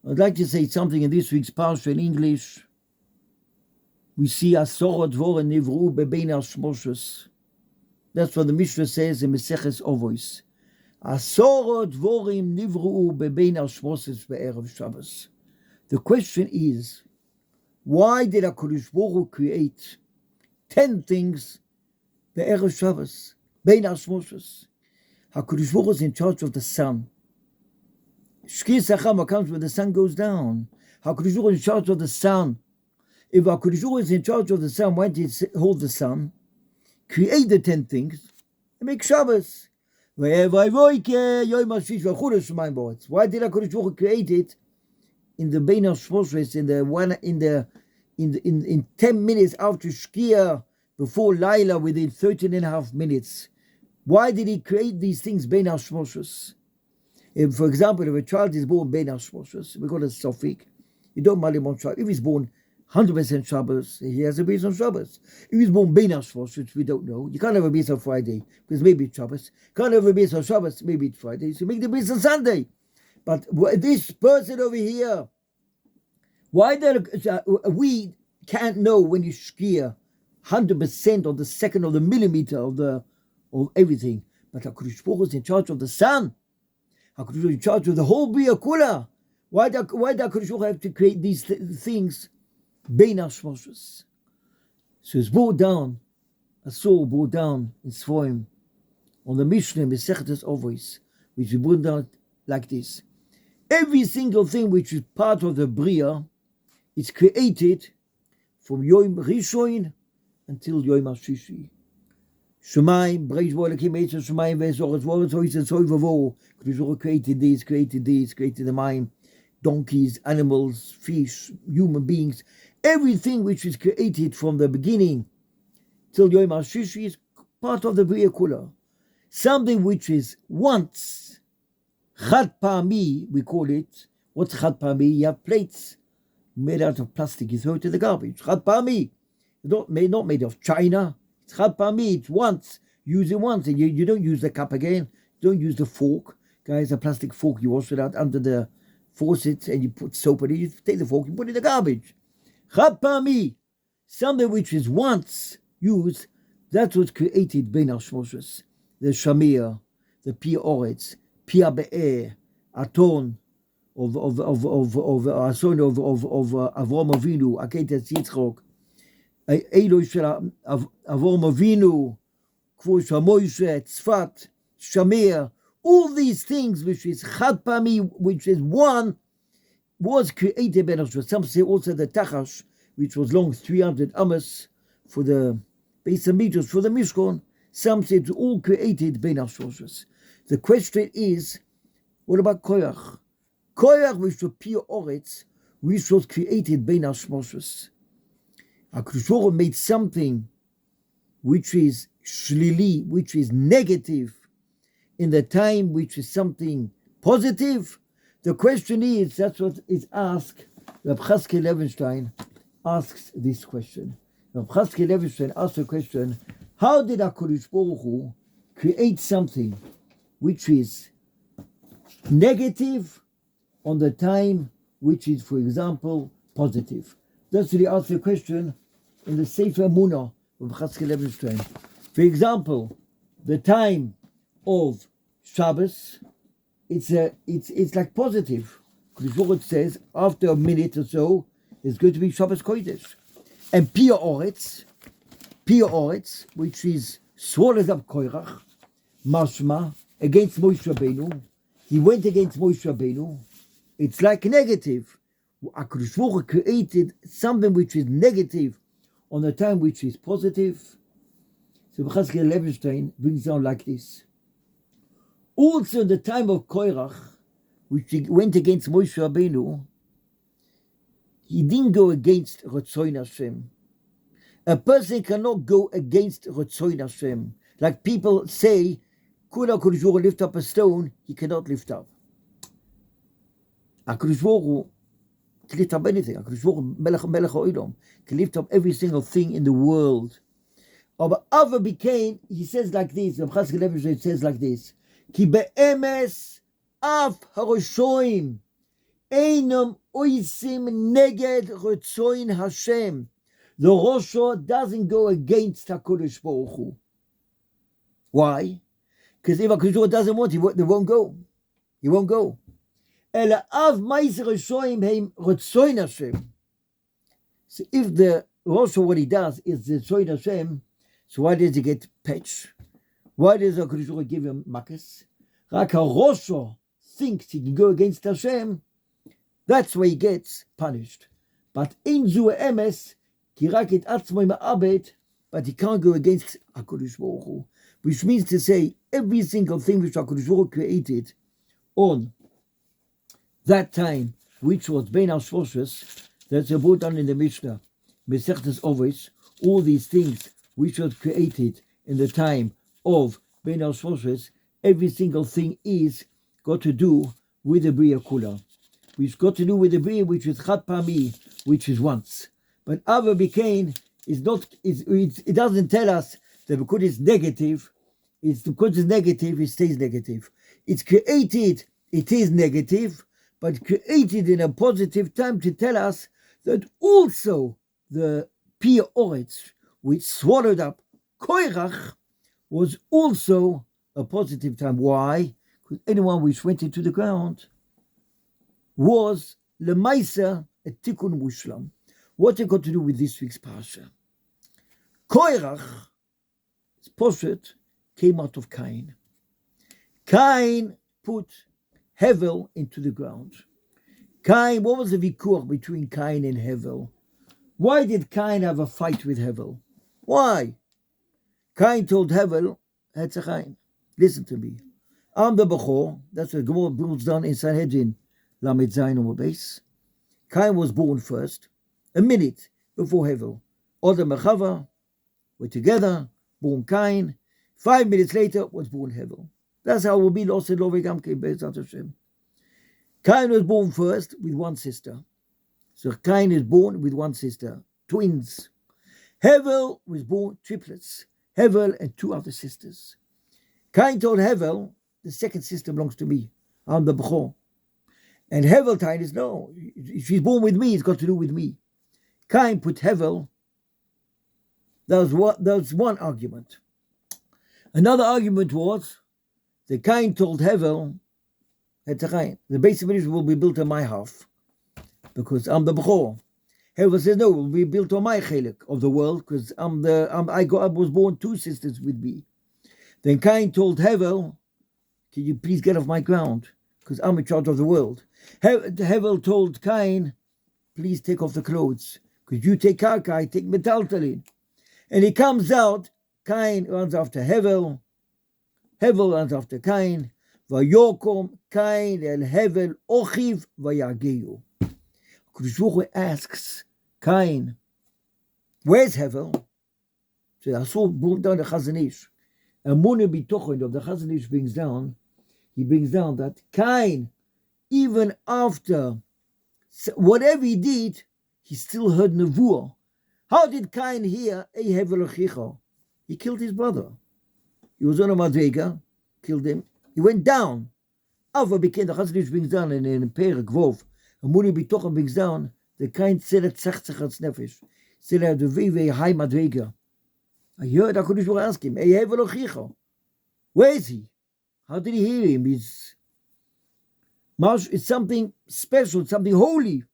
I'd like to say something in this week's parsha in English. We see Asorot Dvorim Nivru Bebein Hashmoshes. That's what the Mishnah says in Meseches Ovos. Asorot Dvorim Nivru Bebein Hashmoshes Be'erev Shabbos. The question is, why did HaKadosh Baruch Hu create 10 things Be'erev Shabbos, Bein Hashmoshes? HaKadosh Baruch Hu is in charge of the sun. Shkis Achama comes when the sun goes down. HaKadosh Baruch Hu is in charge of the sun. If HaKadosh Baruch Hu is in charge of the sun, why did he hold the sun? Create the 10 things and make Shabbos. Why did HaKadosh Baruch Hu create it in the Bein Hashmoshes, in 10 minutes after Shkia, before Laila, within 13 and a half minutes? Why did he create these things Bein Hashmoshes? If, for example, if a child is born Bein Hashmoshes, we call it Sofik. You don't malim on Shabbos. If he's born 100% Shabbos, he has a base on Shabbos. If he's born Bein Hashmoshes, which we don't know, you can't have a base on Friday, because maybe it's Shabbos. Can't have a base on Shabbos, maybe it's Friday. So make the base on Sunday. But this person over here, why we can't know when you Shkia 100% of the second of the millimeter of everything. But HaKadosh Baruch Hu is in charge of the sun. HaKadosh Baruch Hu is in charge of the whole Bria Kula. Why do HaKadosh Baruch Hu have to create these things Bein Hashmoshes? So it's brought down, a soul brought down in Sfoim on the Mishnah Meseches Ovos, which is brought down like this. Every single thing which is part of the Bria is created from Yom Rishon until Yom HaShishi. Shemaim, Breish Bo'elakim Eitz Shemaim Ve'Zoretz Voretz Hoytz Hoy Vavo. Kadosh Baruch Hu created the Maim, donkeys, animals, fish, human beings. Everything which is created from the beginning till Yom HaShishi is part of the Bria Kula. Something which is once, Chad Pa'ami, we call it. What's Chad Pa'ami? You have plates made out of plastic. You throw it in the garbage. Chad Pa'ami. Not made of China. It's Chad Pa'ami. It's once. Use it once. And you don't use the cup again. Don't use the fork. Guys, a plastic fork, you wash it out under the faucet and you put soap in it. You take the fork, you put it in the garbage. Chad Pa'ami. Something which is once used, that's what's created Bein Hashmoshes. The Shamir, the Pia Oretz, Pia Be'er, Aton, of Avram Avinu, Aketes Yitzchok, Eloi Shel Avram Avinu, Kvo Shamoishe, Tzfat, Shamir, all these things which is Chad Pa'ami, which is one, was created Bein Hashmoshes. Some say also the Tachash, which was long 300 Amos for the Beis Hamikdash, for the Mishkan. Some say it's all created Bein Hashmoshes. The question is, what about Koyach? Koyach, which was pure Oretz, which was created Bein Hashmoshes. HaKadosh Baruch Hu made something which is shlili, which is negative, in the time which is something positive. The question is, that's what is asked. Reb Chaskel Levenstein asks this question. Reb Chaskel Levenstein asks the question, how did HaKadosh Baruch Hu create something which is negative on the time which is, for example, positive? That's what he asked the question in the Sefer Munah of Chaskel Levenstein. For example, the time of Shabbos, it's like positive. Because it says after a minute or so, it's going to be Shabbos Kodesh. And Pia Oretz, which is swallowed up Koirach, Mashma, against Moshe Rabbeinu. He went against Moshe Rabbeinu. It's like negative. HaKadosh Baruch Hu created something which is negative on the time which is positive. So Chaskel Levenstein brings down like this. Also in the time of Koirach, which he went against Moshe Rabbeinu, he didn't go against Rotzoin Hashem. A person cannot go against Rotzoin Hashem. Like people say, could HaKadosh Baruch Hu lift up a stone? He cannot lift up. HaKadosh Baruch Hu can lift up anything. HaKadosh Baruch Hu, Melech HaOlam, can lift up every single thing in the world. But Ava became, he says like this, Reb Chaskel Levenstein says like this, Ki be'emes af haroshoim, Einam oisim neged retzoin Hashem. The Rosha doesn't go against HaKadosh Baruch Hu. Why? Because if HaKadosh Baruch Hu doesn't want, they won't go. He won't go. Ela av ma'aser reshoim heim retzoin Hashem. So if the Rosha, what he does is the retzoin Hashem, so why does he get patched? Why does HaKadosh Baruch Hu give him makas? Rak HaRosha thinks he can go against Hashem, that's why he gets punished. But in zu emes, ki rak et atzmo ma'abed, but he can't go against HaKadosh Baruch Hu. Which means to say, every single thing which HaKadosh Baruch Hu created on that time, which was Bein HaShvoshes, that's about done in the Mishnah, Mesechtes Ovis, all these things which was created in the time of Bein HaShvoshes, every single thing is got to do with the Bria Kula, which got to do with the Bria which is Chad Pami, which is once. But Ava Bikain is not, it doesn't tell us that because it's negative, it stays negative. It's created, it is negative, but created in a positive time to tell us that also the Pia Oretz, which swallowed up Koirach, was also a positive time. Why? Because anyone which went into the ground was Lemaisa a Tikkun Mushlam. What it got to do with this week's Parsha? Koirach, Pashut, came out of Cain. Cain put Hevel into the ground. Cain, what was the vikuach between Cain and Hevel? Why did Cain have a fight with Hevel? Why? Cain told Hevel, Hetzachain, listen to me. I'm the Bechor, that's what Gemara builds down in Sanhedrin, Lamed Zayin on base. Cain was born first, a minute before Hevel. Adam and Chava were together, born Cain. 5 minutes later was born Hevel. That's how it will be lost in Lovegamke Be'ezat Hashem. Cain was born first with one sister. So Cain is born with one sister, twins. Hevel was born triplets. Hevel and two other sisters. Cain told Hevel, the second sister belongs to me. I'm the Bechor. And Hevel told us, no, if she's born with me, it's got to do with me. Cain put Hevel. That was one argument. Another argument was that Cain told Hevel, the base of Israel will be built on my half because I'm the Bechor. Hevel says, no, it will be built on my chelik of the world because I was born two sisters with me. Then Cain told Hevel, can you please get off my ground because I'm in charge of the world. Hevel told Cain, please take off the clothes because you take karka, I take metaltalin. And he comes out, Cain runs after Hevel. Hevel runs after Cain. Vayokom Cain el Hevel ochiv vayageyu. Kadosh Baruch Hu asks Cain, where's Hevel? So I saw down the Chazon Ish. And Mona Bitochen of the Chazon Ish brings down that Cain, even after whatever he did, he still heard Nevuah. How did Cain hear Ei Hevel ochicha? He killed his brother. He was on a madrega, killed him. He went down. Ava became the Chazon Ish brings down in Perek Vov. And Muni Bitochen brings down the Cain said at Tzachzachatz Nefesh. Said at the very high madrega. I heard HaKadosh Baruch Hu ask him, Ei Hevel ochicha? Where is he? How did he hear him? It's something special, something holy.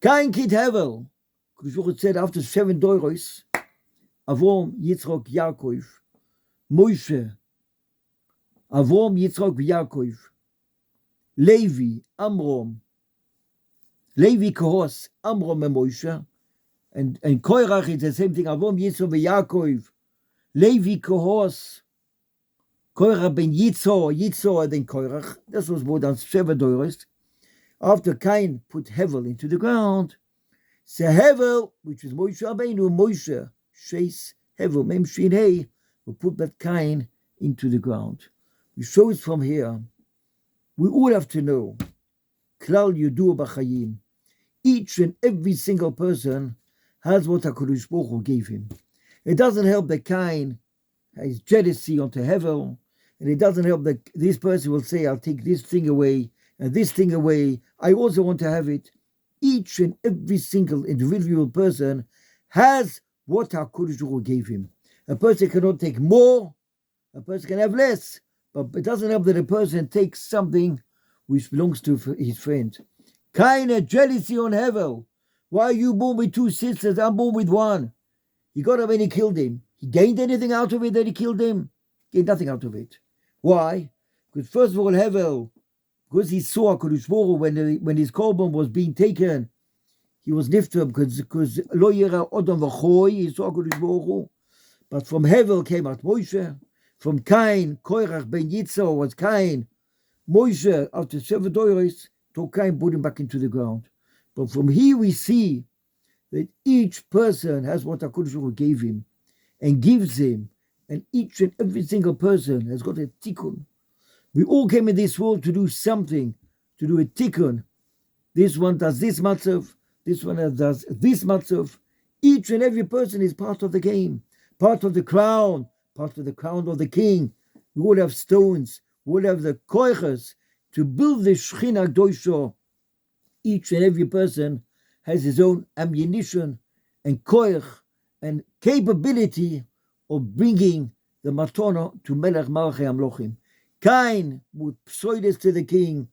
Cain kid Hevel. HaKadosh Baruch Hu said after 7 doros, Avram, Yitzchak, Yaakov, Moshe, Avram, Yitzchak, Yaakov, Levi, Amram, Levi, Kohos, Amram, and Moshe, and Koirach is the same thing. Avram, Yitzchak, Yaakov, Levi, Kohos, Koirach ben Yitzchak, then Koirach. This was more than 7 doros. After Cain put Hevel into the ground, so Hevel, which is Moshe Rabbeinu, Moshe, Sheis Hevel, Mem Shin Hey, will put that Cain into the ground. We show it from here. We all have to know, Klal Yudu B'Chayim. Each and every single person has what HaKadosh Baruch Hu gave him. It doesn't help that Cain has jealousy onto Hevel, and it doesn't help that this person will say, I'll take this thing away, and this thing away. I also want to have it. Each and every single individual person has what HaKadosh Baruch Hu gave him. A person cannot take more, a person can have less, but it doesn't help that a person takes something which belongs to his friend. Keine jealousy on Hevel. Why are you born with two sisters? I'm born with one. He got him when he killed him. He gained anything out of it that he killed him? Gained nothing out of it. Why? Because first of all, Hevel, because he saw HaKadosh Baruch Hu when his korban was being taken, he was nifter because lo yera odom v'choy, he saw HaKadosh Baruch Hu. But from Hevel came out Moshe. From Cain, Korach ben Yitzhak was Cain. Moshe, after 7 Doros, took Cain, put him back into the ground. But from here we see that each person has what HaKadosh Baruch Hu gave him and gives him, and each and every single person has got a tikkun. We all came in this world to do something, to do a tikkun. This one does this matzav, this one does this matzav. Each and every person is part of the game, part of the crown of the king. We all have stones, we all have the koiches to build the Shechina Gdoisha. Each and every person has his own ammunition and koich and capability of bringing the matona to Melech Malchei Amlochim. Cain would psoides to the king,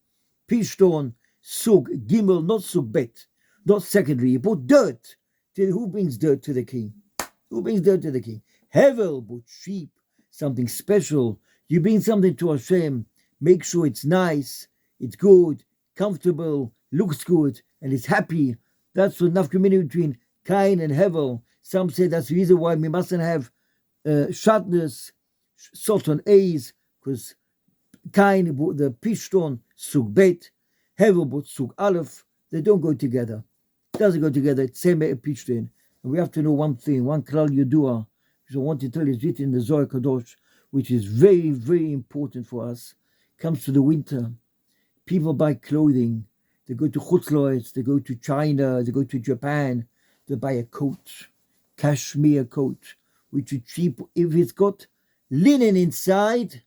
Pishton, Sug, Gimel, not Sug Bet, not secondary. He put dirt. Who brings dirt to the king? Who brings dirt to the king? Hevel put sheep, something special. You bring something to Hashem, make sure it's nice, it's good, comfortable, looks good, and it's happy. That's the nafkamina between Cain and Hevel. Some say that's the reason why we mustn't have shatnez, salt on A's, because Cain bought the Pishton, Sug Bet, Hevel bought Sug Aleph. They don't go together. It doesn't go together. It's same Pishton. And we have to know one thing, one klal yudua, which I want to tell you is written in the Zohar Kadosh, which is very, very important for us. Comes to the winter. People buy clothing. They go to Chutzloitz, they go to China, they go to Japan. They buy a coat, cashmere coat, which is cheap. If it's got linen inside,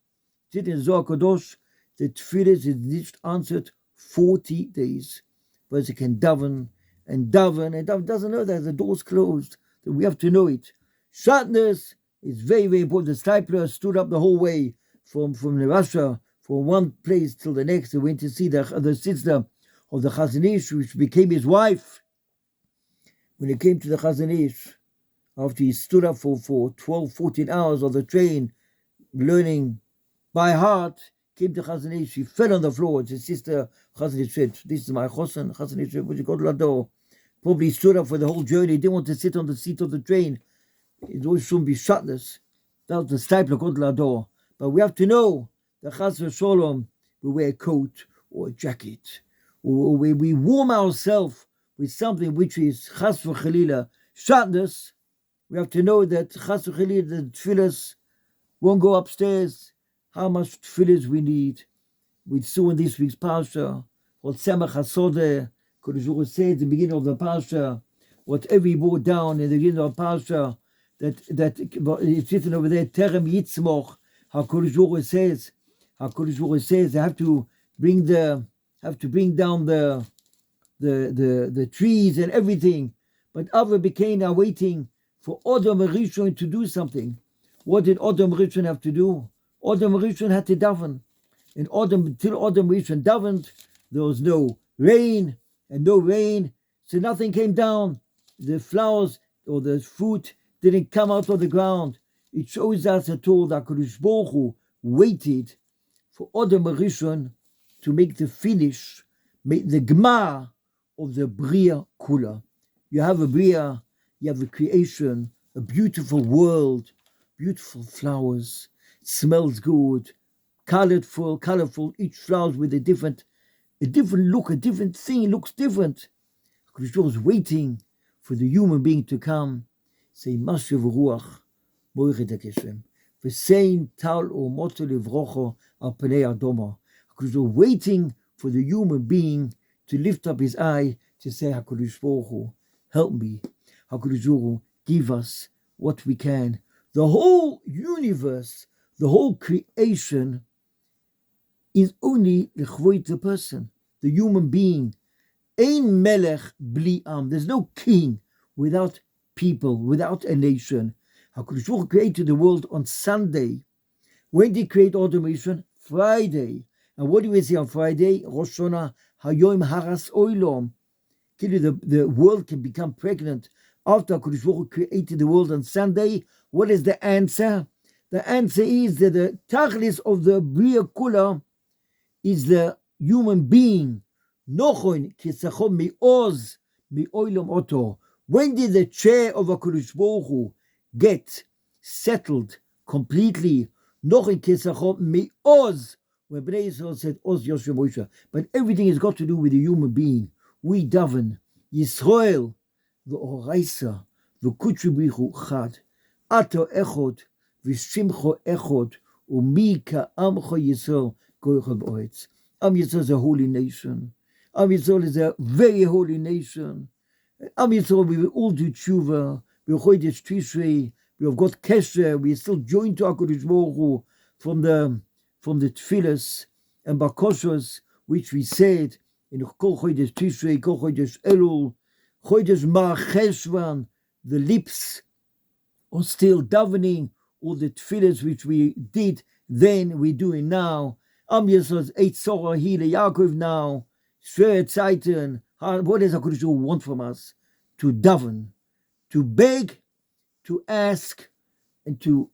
it's in Zohar Kadosh, the tefillah is not answered 40 days. But it can daven and doesn't know that the door's closed. So we have to know it. Shatnez is very, very important. The Stipler stood up the whole way from Russia, from one place till the next. They went to see the sister of the Chazon Ish, which became his wife. When he came to the Chazon Ish, after he stood up for 12, 14 hours on the train, learning by heart, came to Chazon Ish, he fell on the floor. His sister Chazon Ish said, "This is my chosen." Chazon Ish said, "Would you go to the door?" Probably stood up for the whole journey. He didn't want to sit on the seat of the train. It always shouldn't be shutless. That was the Stipler go to the door. But we have to know that Chas v'Sholom, we wear a coat or a jacket, or we warm ourselves with something which is Chas v'Chalila shutless. We have to know that Chas v'Chalila, the tefillahs won't go upstairs. How much tefillahs we need. We saw in this week's parsha, what Tzemach HaSodeh, Kodesh Baruch Hu said at the beginning of the parsha, whatever he brought down in the beginning of the parsha, that it's written over there, Terem Yitzmoch, how Kodesh Baruch Hu says, they have to bring down the trees and everything. But Avra became now waiting for Adam Rishon to do something. What did Adam Rishon have to do? Adam Rishon had to daven. And till Adam Rishon davened, there was no rain, so nothing came down. The flowers or the fruit didn't come out of the ground. It shows us at all that HaKadosh Baruch Hu waited for Adam Rishon to make the finish, make the Gmar of the Bria Kula. You have a Bria, you have a creation, a beautiful world, beautiful flowers, it smells good, colorful, each flower with a different look, a different thing, it looks different. HaKadosh Baruch Hu is waiting for the human being to come, say, Mashiv Ruach, Moichet HaKeshem, V'sein Tal O Moto Livrocho Al Pnei Adoma. HaKadosh Baruch Hu waiting for the human being to lift up his eye to say, HaKadosh Baruch Hu, help me. HaKadosh Baruch Hu, give us what we can. The whole universe, the whole creation is only the person, the human being. Ein melech bli am. There's no king without people, without a nation. HaKadosh Baruch Hu created the world on Sunday. When did he create automation? Friday. And what do we see on Friday? Rosh Hashanah, Hayom Haras Oilom. The world can become pregnant after HaKadosh Baruch Hu created the world on Sunday. What is the answer? The answer is that the tachlis of the Bria Kula is the human being. Nochon kisachon me'oz me'oilom oto. When did the chair of HaKadosh Baruch Hu get settled completely? Nochon kisachon me'oz. When Bnei Yisrael said Oz Yoshua Moshe. But everything has got to do with the human being. We daven Yisrael v'oraisa v'kutchu bichu chad ato echod v'shimcho echod u'mi ka'amcho Yisrael goychad b'oretz. Am Yisrael is a holy nation. Am Yisrael is a very holy nation. Am Yisrael, we will all do tshuva. We will chodesh tishrei. We have got kesher. We are still joined to HaKadosh Baruch Hu from the tefillas and bakoshos which we said in Kol Chodesh Tishrei, Kol Chodesh Elul, Chodesh Mar Cheshvan. The lips are still davening all the tefillas which we did then, we doing now. Am Yisrael's Eitz Sorah Hile Yaakov now. Shver Zeiten. What does HaKadosh Baruch Hu want from us? To daven, to beg, to ask, and to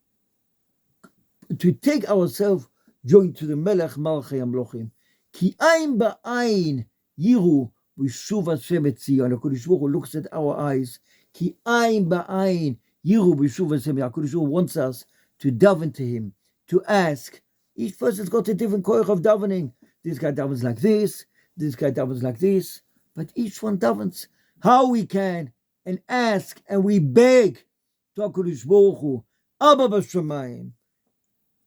take ourselves joined to the Melech Malchei Amlochim. Ki ein ba'ain yiru b'shuv Hashem et Zion. HaKadosh Baruch Hu looks at our eyes. Ki ein ba'ain yiru b'shuv Hashem. HaKadosh Baruch Hu wants us to daven to Him, to ask. Each person's got a different koich of davening. This guy davens like this. This guy davens like this. But each one davens how we can and ask and we beg to HaKadosh Baruch Hu. Abba b'shamayim.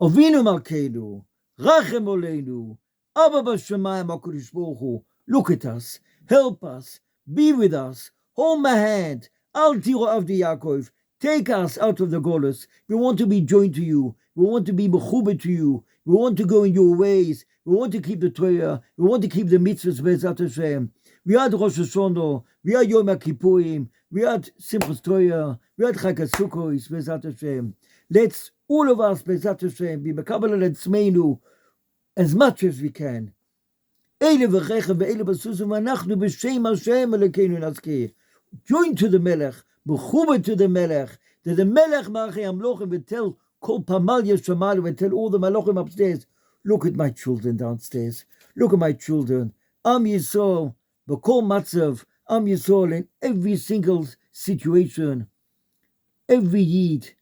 Avinu Malkeinu. Rachem Oleinu. Abba b'shamayim HaKadosh Baruch Hu. Look at us. Help us. Be with us. Hold my hand. Al tiro avdi Yaakov. Take us out of the golus. We want to be joined to you. We want to be mechuber to you. We want to go in your ways. We want to keep the Torah. We want to keep the mitzvahs Be'ezat Hashem. We had Rosh Hashanah. We had Yom HaKippurim. We had Simchas Torah. We had Chag HaSukkos Be'ezat Hashem. Let's all of us Be'ezat Hashem be mekabel al etzmeinu as much as we can. Eile v'checha ve'eile b'susim v'anachnu b'shem Hashem Elokeinu nazkir. Join to the Melech. Mechuber to the Melech. That the Melech Malchei Amlochim will tell Kol Pamalya Shamalu and tell all the Malachim upstairs, look at my children downstairs. Look at my children. Am Yisrael, B'kol Matzav, Am Yisrael in every single situation, every Yid,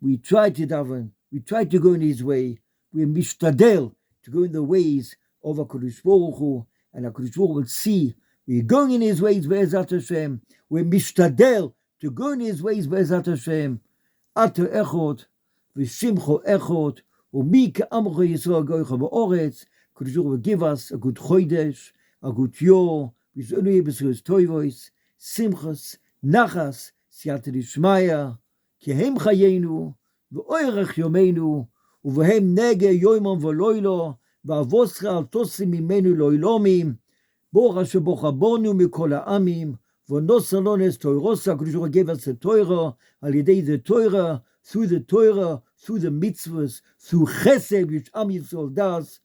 we try to daven, we try to go in His way. We mishtadel to go in the ways of HaKadosh Baruch Hu, and HaKadosh Baruch Hu will see we're going in His ways, Be'ezat Hashem. We're mishtadel to go in His ways, Be'ezat Hashem. Ato echot, v'shimcho echot, u'mi ka'amcho Yisrael goycha ba'oretz. HaKadosh Baruch Hu will give us a good chodesh, a good yor, v'zonu yebesures toivois, simchas, nachas, siyata d'shmaya, ki hem chayenu, v'oirech yomeinu, ובהם נגע יומם ולילה, ואבוסך אל תוסי ממנו לעולמים, בורא שבוך בונו מכל העמים, ונוסר לנו את תוירוסה, הקדוש ברוך הוא gave us the Torah, על ידי the Torah, through the Torah, through the mitzvahs, through chesed, which Am Yisrael does,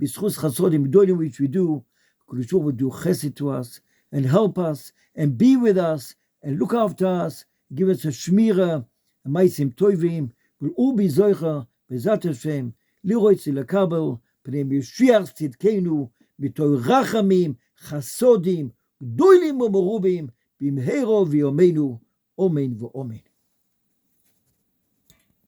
בזכות חסודים גדולים which we do, הקדוש ברוך הוא do chesed to us, and help us, and be with us, and look after us, give us a shmira, a maisim toivim, will all be zoicha, Be'ezat Hashem, liroitzi lekabel, pnei Mashiach tzidkenu, mitoy rachamim, chasodim, gdolim u'merubim, bimheiro v'yomeinu, omen v'omen.